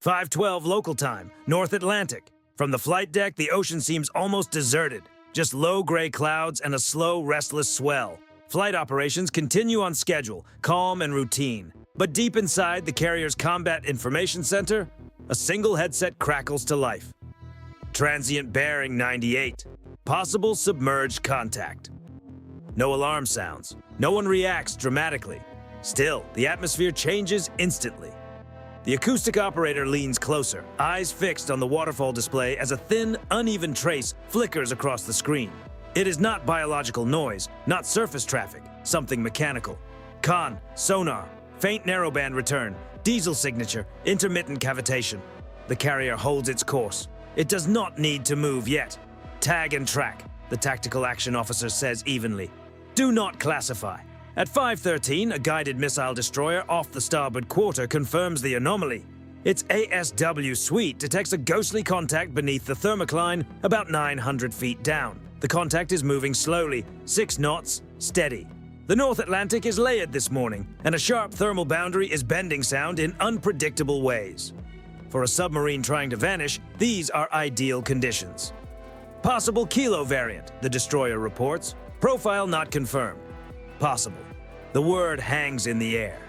5:12 local time, North Atlantic. From the flight deck, the ocean seems almost deserted. Just low gray clouds and a slow, restless swell. Flight operations continue on schedule, calm and routine. But deep inside the carrier's Combat Information Center, a single headset crackles to life. Transient bearing 98. Possible submerged contact. No alarm sounds. No one reacts dramatically. Still, the atmosphere changes instantly. The acoustic operator leans closer, eyes fixed on the waterfall display as a thin, uneven trace flickers across the screen. It is not biological noise, not surface traffic, something mechanical. Con, sonar, faint narrowband return, diesel signature, intermittent cavitation. The carrier holds its course. It does not need to move yet. Tag and track, the tactical action officer says evenly. Do not classify. At 5:13, a guided missile destroyer off the starboard quarter confirms the anomaly. Its ASW suite detects a ghostly contact beneath the thermocline about 900 feet down. The contact is moving slowly, 6 knots, steady. The North Atlantic is layered this morning, and a sharp thermal boundary is bending sound in unpredictable ways. For a submarine trying to vanish, these are ideal conditions. Possible kilo variant, the destroyer reports. Profile not confirmed. Possible. The word hangs in the air.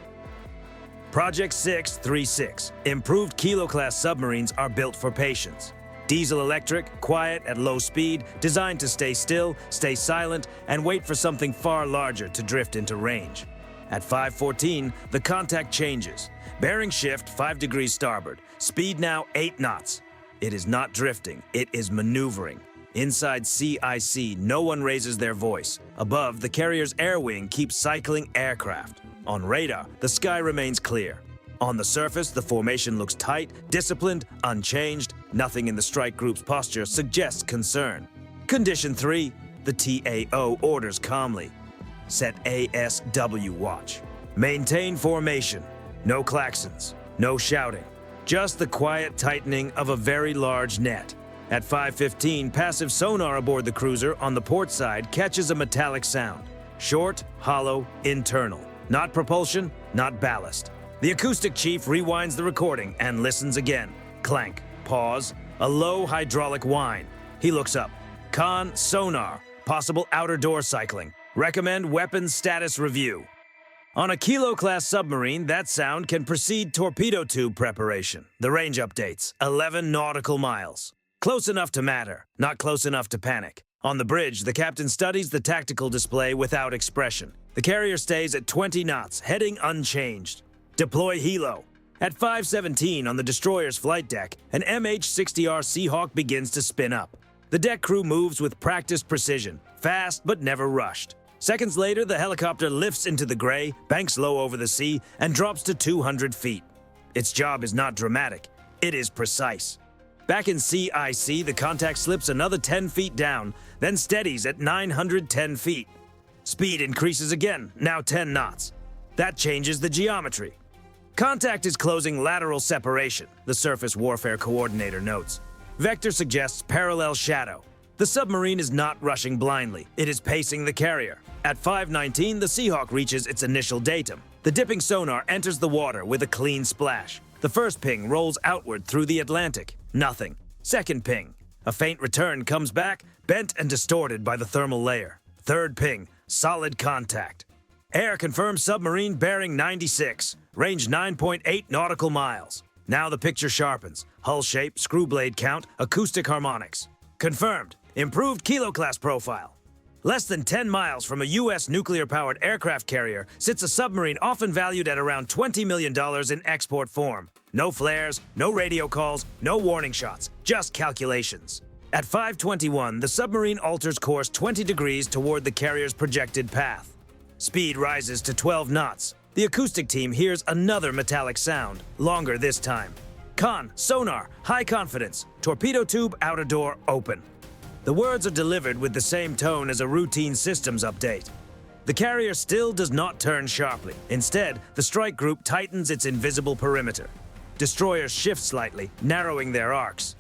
Project 636. Improved Kilo-class submarines are built for patience. Diesel-electric, quiet at low speed, designed to stay still, stay silent, and wait for something far larger to drift into range. At 5:14, the contact changes. Bearing shift 5 degrees starboard. Speed now 8 knots. It is not drifting, it is maneuvering. Inside CIC, no one raises their voice. Above, the carrier's air wing keeps cycling aircraft. On radar, the sky remains clear. On the surface, the formation looks tight, disciplined, unchanged. Nothing in the strike group's posture suggests concern. Condition 3, the TAO orders calmly. Set ASW watch. Maintain formation. No klaxons, no shouting. Just the quiet tightening of a very large net. At 5:15, passive sonar aboard the cruiser on the port side catches a metallic sound. Short, hollow, internal. Not propulsion, not ballast. The acoustic chief rewinds the recording and listens again. Clank, pause, a low hydraulic whine. He looks up. Con, sonar, possible outer door cycling. Recommend weapons status review. On a Kilo-class submarine, that sound can precede torpedo tube preparation. The range updates, 11 nautical miles. Close enough to matter, not close enough to panic. On the bridge, the captain studies the tactical display without expression. The carrier stays at 20 knots, heading unchanged. Deploy helo. At 5:17 on the destroyer's flight deck, an MH-60R Seahawk begins to spin up. The deck crew moves with practiced precision, fast but never rushed. Seconds later, the helicopter lifts into the gray, banks low over the sea, and drops to 200 feet. Its job is not dramatic, it is precise. Back in CIC, the contact slips another 10 feet down, then steadies at 910 feet. Speed increases again, now 10 knots. That changes the geometry. Contact is closing lateral separation, the surface warfare coordinator notes. Vector suggests parallel shadow. The submarine is not rushing blindly, it is pacing the carrier. At 5:19, the Seahawk reaches its initial datum. The dipping sonar enters the water with a clean splash. The first ping rolls outward through the Atlantic. Nothing. Second ping. A faint return comes back, bent and distorted by the thermal layer. Third ping. Solid contact. Air confirms submarine bearing 96. Range 9.8 nautical miles. Now the picture sharpens. Hull shape, screw blade count, acoustic harmonics. Confirmed. Improved Kilo-class profile. Less than 10 miles from a U.S. nuclear-powered aircraft carrier sits a submarine often valued at around $20 million in export form. No flares, no radio calls, no warning shots, just calculations. At 5:21, the submarine alters course 20 degrees toward the carrier's projected path. Speed rises to 12 knots. The acoustic team hears another metallic sound, longer this time. Con, sonar, high confidence, torpedo tube outer door open. The words are delivered with the same tone as a routine systems update. The carrier still does not turn sharply. Instead, the strike group tightens its invisible perimeter. Destroyers shift slightly, narrowing their arcs.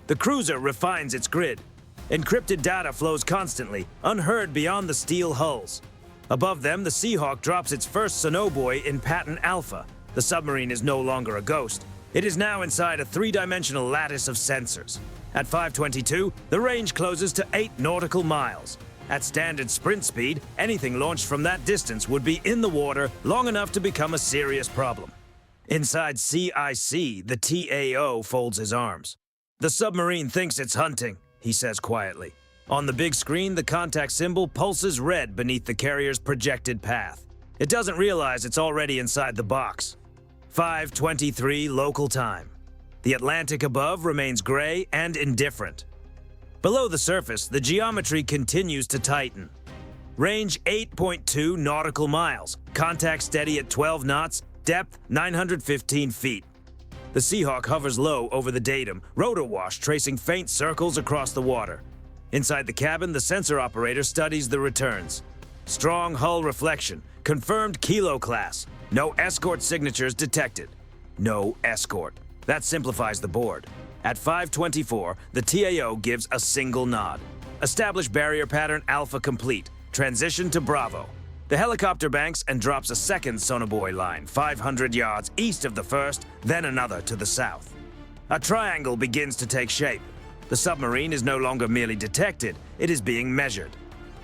The cruiser refines its grid. Encrypted data flows constantly, unheard beyond the steel hulls. Above them, the Seahawk drops its first sonobuoy in patent alpha. The submarine is no longer a ghost. It is now inside a three-dimensional lattice of sensors. At 5:22, the range closes to 8 nautical miles. At standard sprint speed, anything launched from that distance would be in the water long enough to become a serious problem. Inside CIC, the TAO folds his arms. "The submarine thinks it's hunting," he says quietly. On the big screen, the contact symbol pulses red beneath the carrier's projected path. It doesn't realize it's already inside the box. 5:23 local time. The Atlantic above remains gray and indifferent. Below the surface, the geometry continues to tighten. Range 8.2 nautical miles, contact steady at 12 knots, depth 915 feet. The Seahawk hovers low over the datum, rotor wash tracing faint circles across the water. Inside the cabin, the sensor operator studies the returns. Strong hull reflection, confirmed Kilo class, no escort signatures detected. No escort. That simplifies the board. At 5:24, the TAO gives a single nod. Establish barrier pattern Alpha complete. Transition to Bravo. The helicopter banks and drops a second sonobuoy line 500 yards east of the first, then another to the south. A triangle begins to take shape. The submarine is no longer merely detected, it is being measured.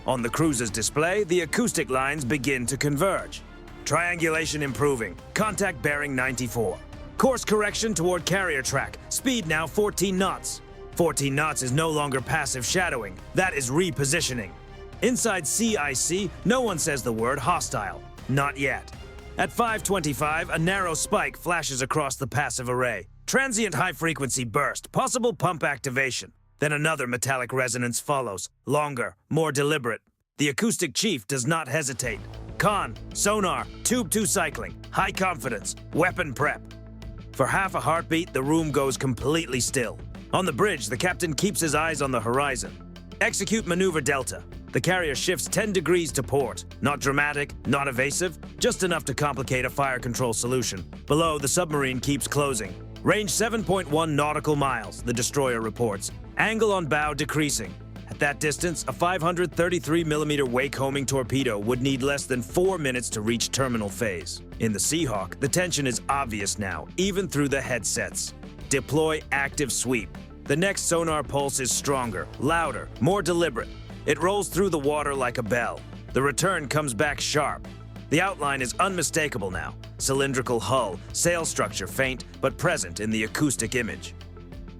On the cruiser's display, the acoustic lines begin to converge. Triangulation improving. Contact bearing 94. Course correction toward carrier track. Speed now 14 knots. 14 knots is no longer passive shadowing. That is repositioning. Inside CIC, no one says the word hostile. Not yet. At 5:25, a narrow spike flashes across the passive array. Transient high-frequency burst. Possible pump activation. Then another metallic resonance follows. Longer, more deliberate. The acoustic chief does not hesitate. Con, sonar, tube 2 cycling, high confidence, weapon prep. For half a heartbeat, the room goes completely still. On the bridge, the captain keeps his eyes on the horizon. Execute maneuver Delta. The carrier shifts 10 degrees to port. Not dramatic, not evasive, just enough to complicate a fire control solution. Below, the submarine keeps closing. Range 7.1 nautical miles, the destroyer reports. Angle on bow decreasing. At that distance, a 533mm wake-homing torpedo would need less than 4 minutes to reach terminal phase. In the Seahawk, the tension is obvious now, even through the headsets. Deploy active sweep. The next sonar pulse is stronger, louder, more deliberate. It rolls through the water like a bell. The return comes back sharp. The outline is unmistakable now. Cylindrical hull, sail structure faint, but present in the acoustic image.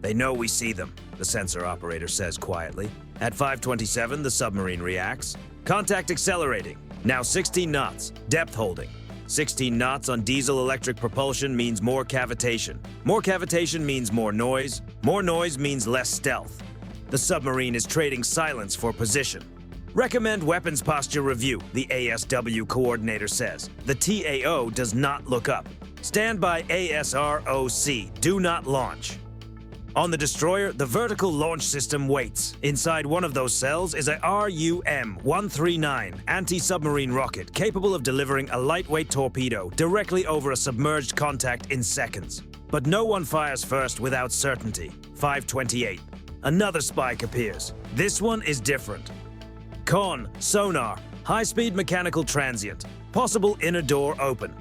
"They know we see them," the sensor operator says quietly. At 5:27, the submarine reacts. Contact accelerating. Now 16 knots, depth holding. 16 knots on diesel-electric propulsion means more cavitation. More cavitation means more noise. More noise means less stealth. The submarine is trading silence for position. Recommend weapons posture review, the ASW coordinator says. The TAO does not look up. Stand by ASROC. Do not launch. On the destroyer, the vertical launch system waits. Inside one of those cells is a RUM-139 anti-submarine rocket capable of delivering a lightweight torpedo directly over a submerged contact in seconds. But no one fires first without certainty. 5:28. Another spike appears. This one is different. Con, sonar, high-speed mechanical transient. Possible inner door open.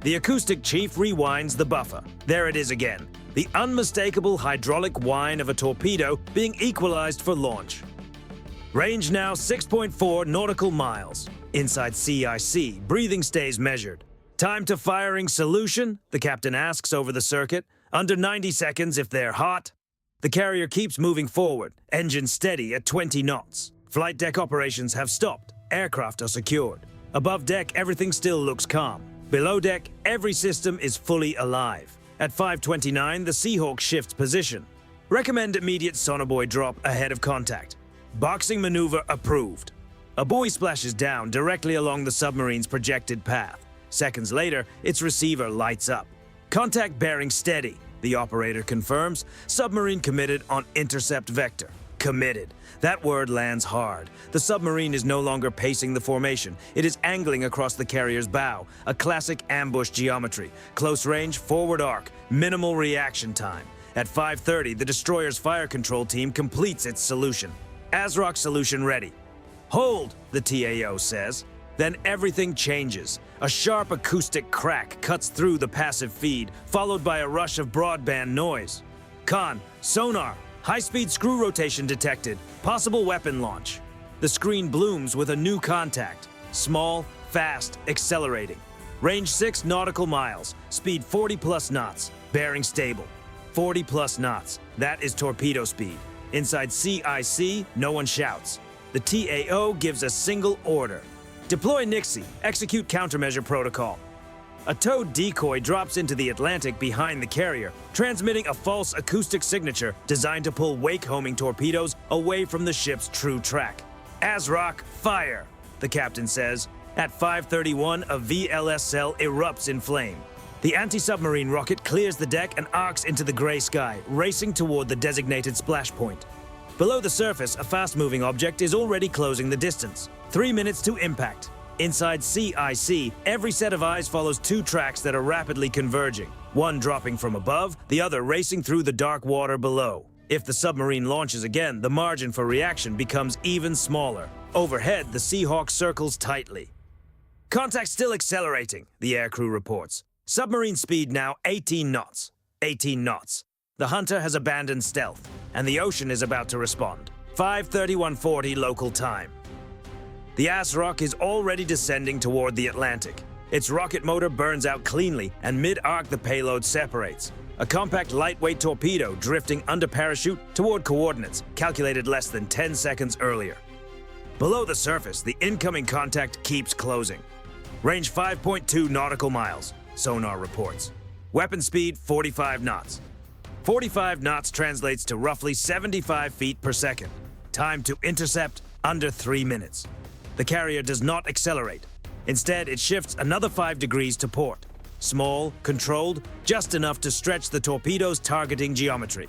The acoustic chief rewinds the buffer. There it is again. The unmistakable hydraulic whine of a torpedo being equalized for launch. Range now 6.4 nautical miles. Inside CIC, breathing stays measured. Time to firing solution, the captain asks over the circuit. Under 90 seconds if they're hot. The carrier keeps moving forward, engine steady at 20 knots. Flight deck operations have stopped. Aircraft are secured. Above deck, everything still looks calm. Below deck, every system is fully alive. At 5:29, the Seahawk shifts position. Recommend immediate sonobuoy drop ahead of contact. Boxing maneuver approved. A buoy splashes down directly along the submarine's projected path. Seconds later, its receiver lights up. Contact bearing steady, the operator confirms. Submarine committed on intercept vector. Committed. That word lands hard. The submarine is no longer pacing the formation. It is angling across the carrier's bow, a classic ambush geometry. Close range, forward arc, minimal reaction time. At 5:30, the destroyer's fire control team completes its solution. ASROC solution ready. Hold, the TAO says. Then everything changes. A sharp acoustic crack cuts through the passive feed, followed by a rush of broadband noise. Con, sonar, high-speed screw rotation detected, possible weapon launch. The screen blooms with a new contact. Small, fast, accelerating. Range 6 nautical miles, speed 40+ knots, bearing stable. 40+ knots, that is torpedo speed. Inside CIC, no one shouts. The TAO gives a single order. Deploy Nixie, execute countermeasure protocol. A towed decoy drops into the Atlantic behind the carrier, transmitting a false acoustic signature designed to pull wake-homing torpedoes away from the ship's true track. ASROC, fire, the captain says. At 5:31, a VLS cell erupts in flame. The anti-submarine rocket clears the deck and arcs into the gray sky, racing toward the designated splash point. Below the surface, a fast-moving object is already closing the distance. 3 minutes to impact. Inside CIC, every set of eyes follows two tracks that are rapidly converging, one dropping from above, the other racing through the dark water below. If the submarine launches again, the margin for reaction becomes even smaller. Overhead, the Seahawk circles tightly. Contact still accelerating, the aircrew reports. Submarine speed now 18 knots. 18 knots. The Hunter has abandoned stealth, and the ocean is about to respond. 5:31:40 local time. The ASROC is already descending toward the Atlantic. Its rocket motor burns out cleanly, and mid-arc the payload separates. A compact lightweight torpedo drifting under parachute toward coordinates, calculated less than 10 seconds earlier. Below the surface, the incoming contact keeps closing. Range 5.2 nautical miles, sonar reports. Weapon speed 45 knots. 45 knots translates to roughly 75 feet per second. Time to intercept under 3 minutes. The carrier does not accelerate. Instead, it shifts another 5 degrees to port. Small, controlled, just enough to stretch the torpedo's targeting geometry.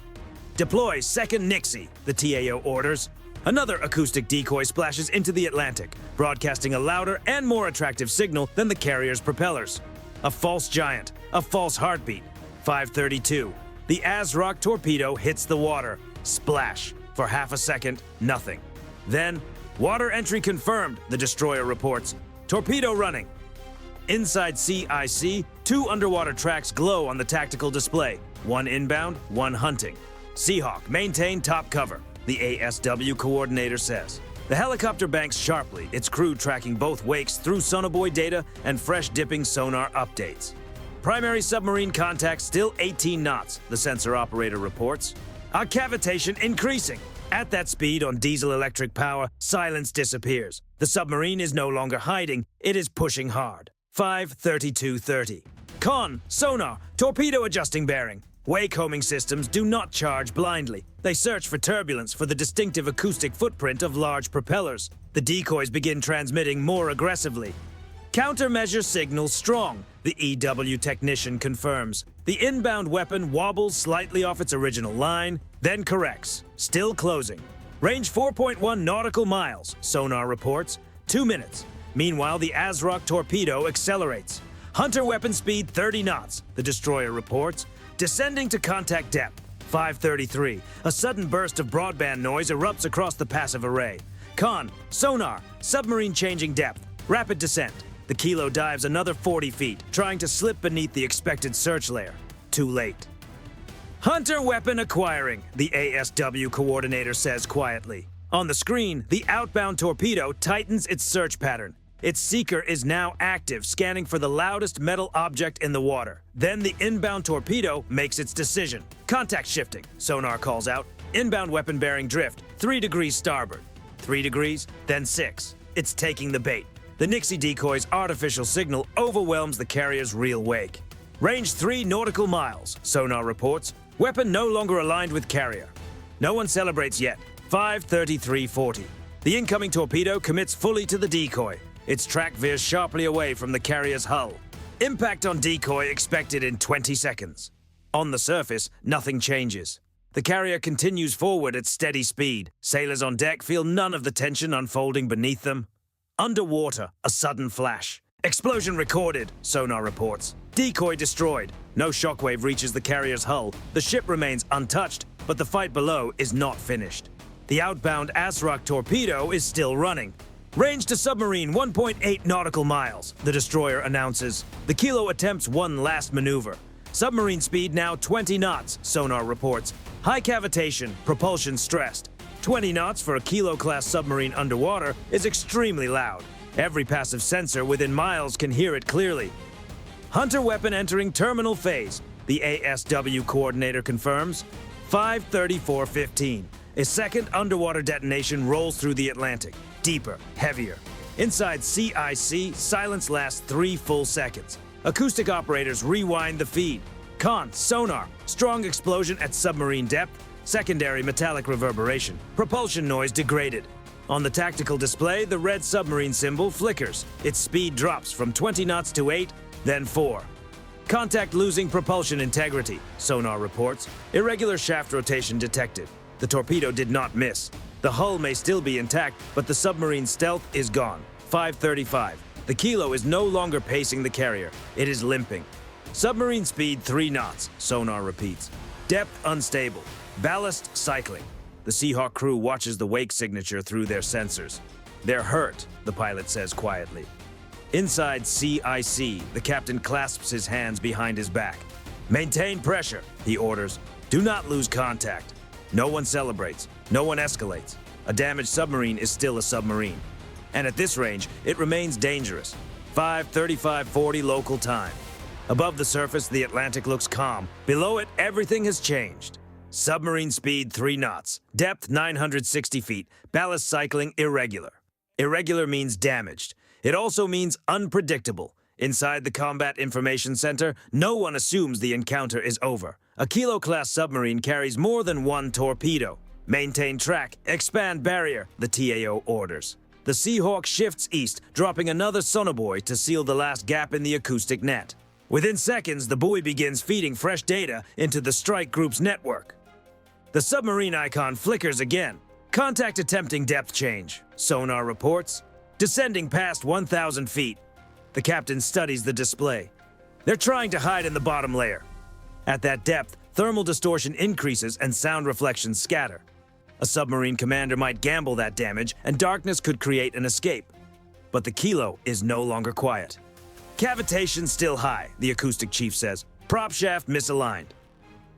Deploy second Nixie, the TAO orders. Another acoustic decoy splashes into the Atlantic, broadcasting a louder and more attractive signal than the carrier's propellers. A false giant, a false heartbeat. 5:32. The ASROC torpedo hits the water. Splash. For half a second, nothing. Then, water entry confirmed, the destroyer reports. Torpedo running. Inside CIC, 2 underwater tracks glow on the tactical display. One inbound, one hunting. Seahawk, maintain top cover, the ASW coordinator says. The helicopter banks sharply, its crew tracking both wakes through sonobuoy data and fresh dipping sonar updates. Primary submarine contact still 18 knots, the sensor operator reports. Our cavitation increasing. At that speed on diesel-electric power, silence disappears. The submarine is no longer hiding, it is pushing hard. 5:32:30. Con, sonar, torpedo adjusting bearing. Wake-homing systems do not charge blindly. They search for turbulence for the distinctive acoustic footprint of large propellers. The decoys begin transmitting more aggressively. Countermeasure signal strong, the EW technician confirms. The inbound weapon wobbles slightly off its original line, then corrects. Still closing. Range 4.1 nautical miles, sonar reports. 2 minutes. Meanwhile, the ASROC torpedo accelerates. Hunter weapon speed 30 knots, the destroyer reports. Descending to contact depth. 5:33. A sudden burst of broadband noise erupts across the passive array. Con, sonar, submarine changing depth. Rapid descent. The Kilo dives another 40 feet, trying to slip beneath the expected search layer. Too late. Hunter weapon acquiring, the ASW coordinator says quietly. On the screen, the outbound torpedo tightens its search pattern. Its seeker is now active, scanning for the loudest metal object in the water. Then the inbound torpedo makes its decision. Contact shifting, sonar calls out. Inbound weapon bearing drift, 3 degrees starboard. 3 degrees, then 6. It's taking the bait. The Nixie decoy's artificial signal overwhelms the carrier's real wake. Range 3 nautical miles, sonar reports. Weapon no longer aligned with carrier. No one celebrates yet. 5:33:40. The incoming torpedo commits fully to the decoy. Its track veers sharply away from the carrier's hull. Impact on decoy expected in 20 seconds. On the surface, nothing changes. The carrier continues forward at steady speed. Sailors on deck feel none of the tension unfolding beneath them. Underwater, a sudden flash. Explosion recorded, sonar reports. Decoy destroyed. No shockwave reaches the carrier's hull. The ship remains untouched, but the fight below is not finished. The outbound ASROC torpedo is still running. Range to submarine 1.8 nautical miles, the destroyer announces. The Kilo attempts one last maneuver. Submarine speed now 20 knots, sonar reports. High cavitation, propulsion stressed. 20 knots for a Kilo-class submarine underwater is extremely loud. Every passive sensor within miles can hear it clearly. Hunter weapon entering terminal phase, the ASW coordinator confirms. 5:34:15. A second underwater detonation rolls through the Atlantic. Deeper, heavier. Inside CIC, silence lasts 3 full seconds. Acoustic operators rewind the feed. Con, sonar, strong explosion at submarine depth, secondary metallic reverberation, propulsion noise degraded. On the tactical display, the red submarine symbol flickers. Its speed drops from 20 knots to 8, then 4. Contact losing propulsion integrity, sonar reports. Irregular shaft rotation detected. The torpedo did not miss. The hull may still be intact, but the submarine's stealth is gone. 5:35. The Kilo is no longer pacing the carrier. It is limping. Submarine speed 3 knots, sonar repeats. Depth unstable. Ballast cycling. The Seahawk crew watches the wake signature through their sensors. They're hurt, the pilot says quietly. Inside CIC, the captain clasps his hands behind his back. Maintain pressure, he orders. Do not lose contact. No one celebrates. No one escalates. A damaged submarine is still a submarine. And at this range, it remains dangerous. 5:35:40 local time. Above the surface, the Atlantic looks calm. Below it, everything has changed. Submarine speed 3 knots. Depth 960 feet. Ballast cycling irregular. Irregular means damaged. It also means unpredictable. Inside the Combat Information Center, no one assumes the encounter is over. A Kilo-class submarine carries more than one torpedo. Maintain track, expand barrier, the TAO orders. The Seahawk shifts east, dropping another sonobuoy to seal the last gap in the acoustic net. Within seconds, the buoy begins feeding fresh data into the strike group's network. The submarine icon flickers again. Contact attempting depth change, sonar reports. Descending past 1,000 feet. The captain studies the display. They're trying to hide in the bottom layer. At that depth, thermal distortion increases and sound reflections scatter. A submarine commander might gamble that damage, and darkness could create an escape. But the Kilo is no longer quiet. Cavitation still high, the acoustic chief says. Prop shaft misaligned.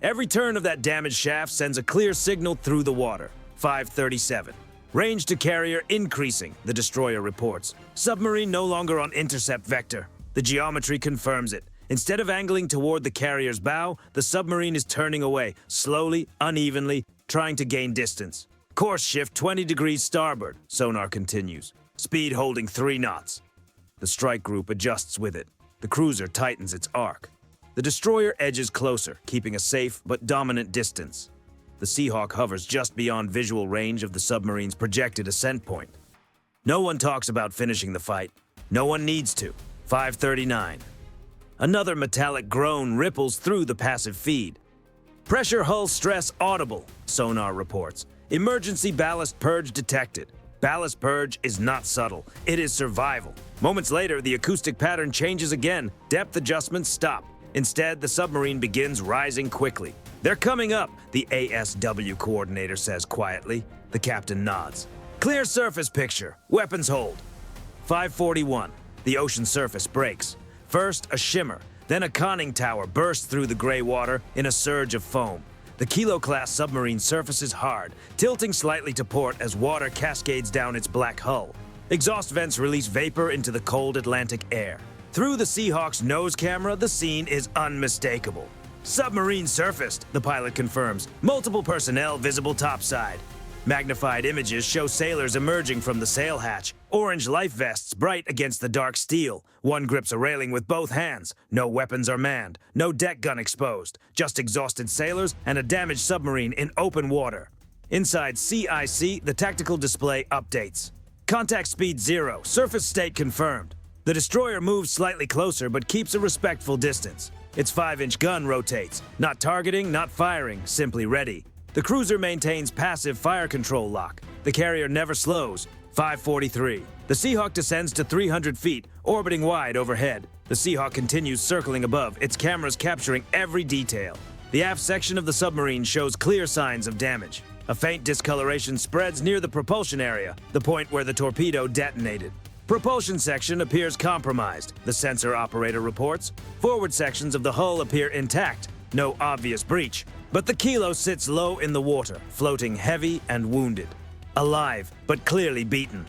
Every turn of that damaged shaft sends a clear signal through the water. 5:37. Range to carrier increasing, the destroyer reports. Submarine no longer on intercept vector. The geometry confirms it. Instead of angling toward the carrier's bow, the submarine is turning away, slowly, unevenly, trying to gain distance. Course shift 20 degrees starboard, sonar continues. Speed holding 3 knots. The strike group adjusts with it. The cruiser tightens its arc. The destroyer edges closer, keeping a safe but dominant distance. The Seahawk hovers just beyond visual range of the submarine's projected ascent point. No one talks about finishing the fight. No one needs to. 5:39. Another metallic groan ripples through the passive feed. Pressure hull stress audible, sonar reports. Emergency ballast purge detected. Ballast purge is not subtle. It is survival. Moments later, the acoustic pattern changes again. Depth adjustments stop. Instead, the submarine begins rising quickly. They're coming up, the ASW coordinator says quietly. The captain nods. Clear surface picture. Weapons hold. 5:41. The ocean surface breaks. First, a shimmer. Then a conning tower bursts through the gray water in a surge of foam. The Kilo-class submarine surfaces hard, tilting slightly to port as water cascades down its black hull. Exhaust vents release vapor into the cold Atlantic air. Through the Seahawk's nose camera, the scene is unmistakable. Submarine surfaced, the pilot confirms. Multiple personnel visible topside. Magnified images show sailors emerging from the sail hatch. Orange life vests bright against the dark steel. One grips a railing with both hands. No weapons are manned. No deck gun exposed. Just exhausted sailors and a damaged submarine in open water. Inside CIC, the tactical display updates. Contact speed 0. Surface state confirmed. The destroyer moves slightly closer but keeps a respectful distance. Its 5-inch gun rotates. Not targeting, not firing, simply ready. The cruiser maintains passive fire control lock. The carrier never slows. 5:43. The Seahawk descends to 300 feet, orbiting wide overhead. The Seahawk continues circling above, its cameras capturing every detail. The aft section of the submarine shows clear signs of damage. A faint discoloration spreads near the propulsion area, the point where the torpedo detonated. Propulsion section appears compromised, the sensor operator reports. Forward sections of the hull appear intact, no obvious breach. But the Kilo sits low in the water, floating heavy and wounded. Alive, but clearly beaten.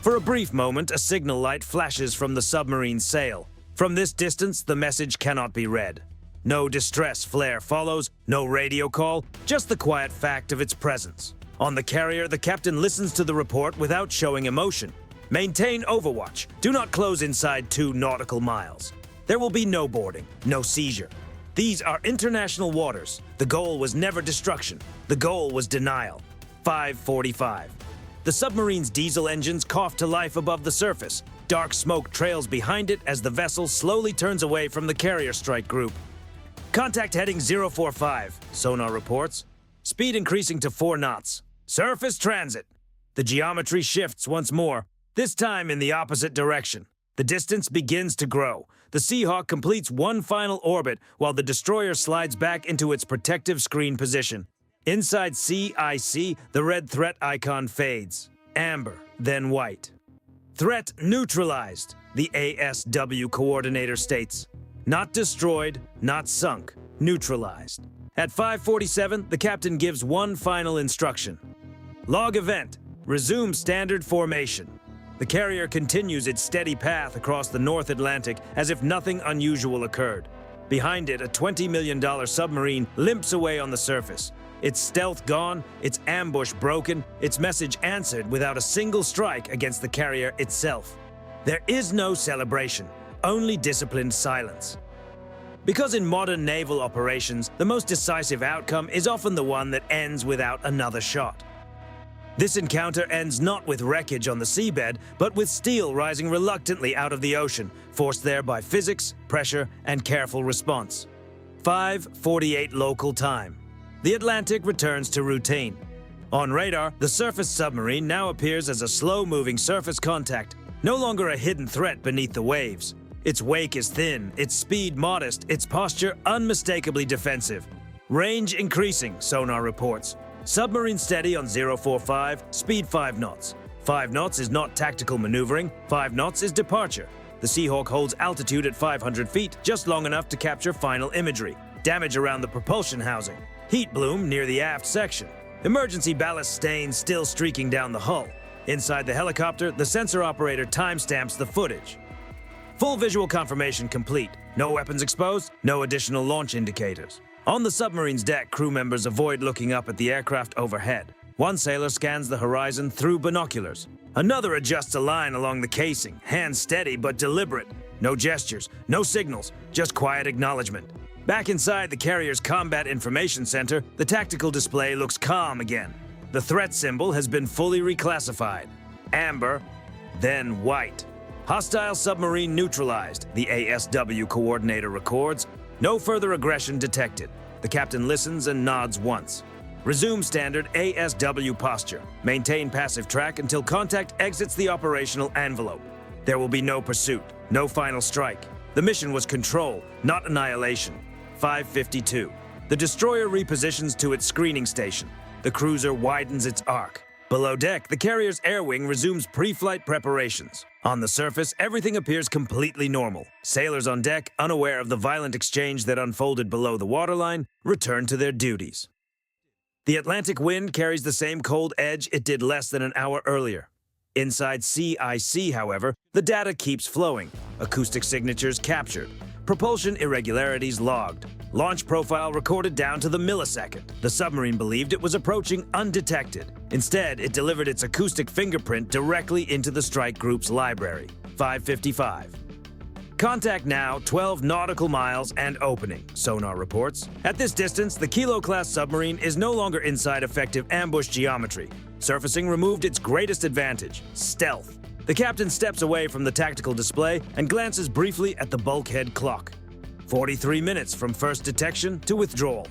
For a brief moment, a signal light flashes from the submarine's sail. From this distance, the message cannot be read. No distress flare follows, no radio call, just the quiet fact of its presence. On the carrier, the captain listens to the report without showing emotion. Maintain overwatch. Do not close inside 2 nautical miles. There will be no boarding, no seizure. These are international waters. The goal was never destruction. The goal was denial. 5:45. The submarine's diesel engines cough to life above the surface. Dark smoke trails behind it as the vessel slowly turns away from the carrier strike group. Contact heading 045, sonar reports. Speed increasing to 4 knots. Surface transit. The geometry shifts once more, this time in the opposite direction. The distance begins to grow. The Seahawk completes one final orbit while the destroyer slides back into its protective screen position. Inside CIC, the red threat icon fades. Amber, then white. Threat neutralized, the ASW coordinator states. Not destroyed, not sunk, neutralized. At 5:47, the captain gives one final instruction. Log event, resume standard formation. The carrier continues its steady path across the North Atlantic as if nothing unusual occurred. Behind it, a $20 million submarine limps away on the surface. Its stealth gone, its ambush broken, its message answered without a single strike against the carrier itself. There is no celebration, only disciplined silence. Because in modern naval operations, the most decisive outcome is often the one that ends without another shot. This encounter ends not with wreckage on the seabed, but with steel rising reluctantly out of the ocean, forced there by physics, pressure, and careful response. 5:48 local time. The Atlantic returns to routine. On radar, the surface submarine now appears as a slow-moving surface contact, no longer a hidden threat beneath the waves. Its wake is thin, its speed modest, its posture unmistakably defensive. Range increasing, sonar reports. Submarine steady on 045, speed 5 knots. 5 knots is not tactical maneuvering, 5 knots is departure. The Seahawk holds altitude at 500 feet, just long enough to capture final imagery. Damage around the propulsion housing. Heat bloom near the aft section. Emergency ballast stains still streaking down the hull. Inside the helicopter, the sensor operator timestamps the footage. Full visual confirmation complete. No weapons exposed, no additional launch indicators. On the submarine's deck, crew members avoid looking up at the aircraft overhead. One sailor scans the horizon through binoculars. Another adjusts a line along the casing, hands steady but deliberate. No gestures, no signals, just quiet acknowledgement. Back inside the carrier's combat information center, the tactical display looks calm again. The threat symbol has been fully reclassified. Amber, then white. Hostile submarine neutralized, the ASW coordinator records. No further aggression detected. The captain listens and nods once. Resume standard ASW posture. Maintain passive track until contact exits the operational envelope. There will be no pursuit, no final strike. The mission was control, not annihilation. 5:52. The destroyer repositions to its screening station. The cruiser widens its arc. Below deck, the carrier's air wing resumes pre-flight preparations. On the surface, everything appears completely normal. Sailors on deck, unaware of the violent exchange that unfolded below the waterline, return to their duties. The Atlantic wind carries the same cold edge it did less than an hour earlier. Inside CIC, however, the data keeps flowing. Acoustic signatures captured. Propulsion irregularities logged. Launch profile recorded down to the millisecond. The submarine believed it was approaching undetected. Instead, it delivered its acoustic fingerprint directly into the strike group's library. 5:55. Contact now 12 nautical miles and opening, sonar reports. At this distance, the Kilo-class submarine is no longer inside effective ambush geometry. Surfacing removed its greatest advantage, stealth. The captain steps away from the tactical display and glances briefly at the bulkhead clock. 43 minutes from first detection to withdrawal.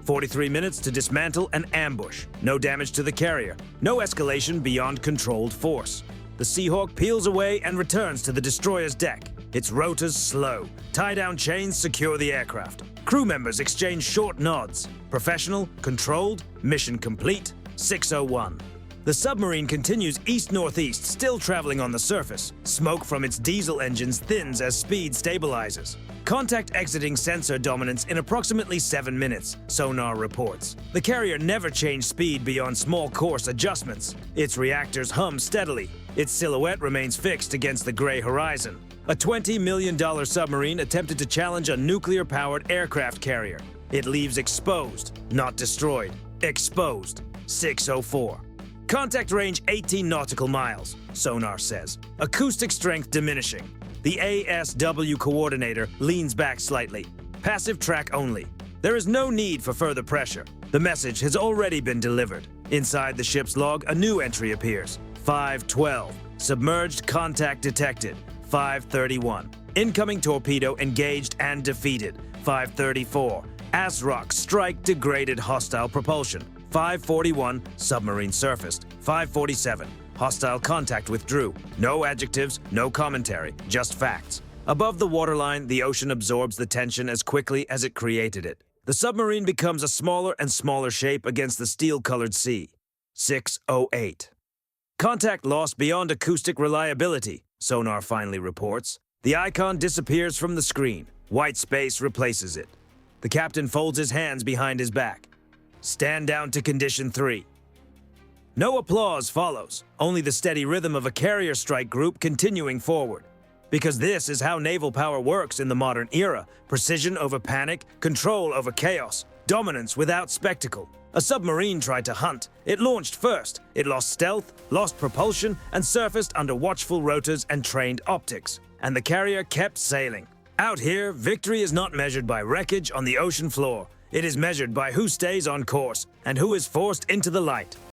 43 minutes to dismantle an ambush. No damage to the carrier. No escalation beyond controlled force. The Seahawk peels away and returns to the destroyer's deck. Its rotors slow. Tie-down chains secure the aircraft. Crew members exchange short nods. Professional, controlled, mission complete. 6:01. The submarine continues east-northeast, still traveling on the surface. Smoke from its diesel engines thins as speed stabilizes. Contact exiting sensor dominance in approximately 7 minutes, sonar reports. The carrier never changed speed beyond small course adjustments. Its reactors hum steadily. Its silhouette remains fixed against the gray horizon. A $20 million submarine attempted to challenge a nuclear-powered aircraft carrier. It leaves exposed, not destroyed. Exposed. 6:04. Contact range 18 nautical miles, sonar says. Acoustic strength diminishing. The ASW coordinator leans back slightly. Passive track only. There is no need for further pressure. The message has already been delivered. Inside the ship's log, a new entry appears. 5:12. Submerged contact detected. 5:31. Incoming torpedo engaged and defeated. 5:34. ASROC strike degraded hostile propulsion. 5:41. Submarine surfaced. 5:47. Hostile contact withdrew. No adjectives, no commentary, just facts. Above the waterline, the ocean absorbs the tension as quickly as it created it. The submarine becomes a smaller and smaller shape against the steel-colored sea. 6:08. Contact lost beyond acoustic reliability, sonar finally reports. The icon disappears from the screen. White space replaces it. The captain folds his hands behind his back. Stand down to condition 3. No applause follows, only the steady rhythm of a carrier strike group continuing forward. Because this is how naval power works in the modern era: precision over panic, control over chaos, dominance without spectacle. A submarine tried to hunt. It launched first. It lost stealth, lost propulsion, and surfaced under watchful rotors and trained optics. And the carrier kept sailing. Out here, victory is not measured by wreckage on the ocean floor. It is measured by who stays on course and who is forced into the light.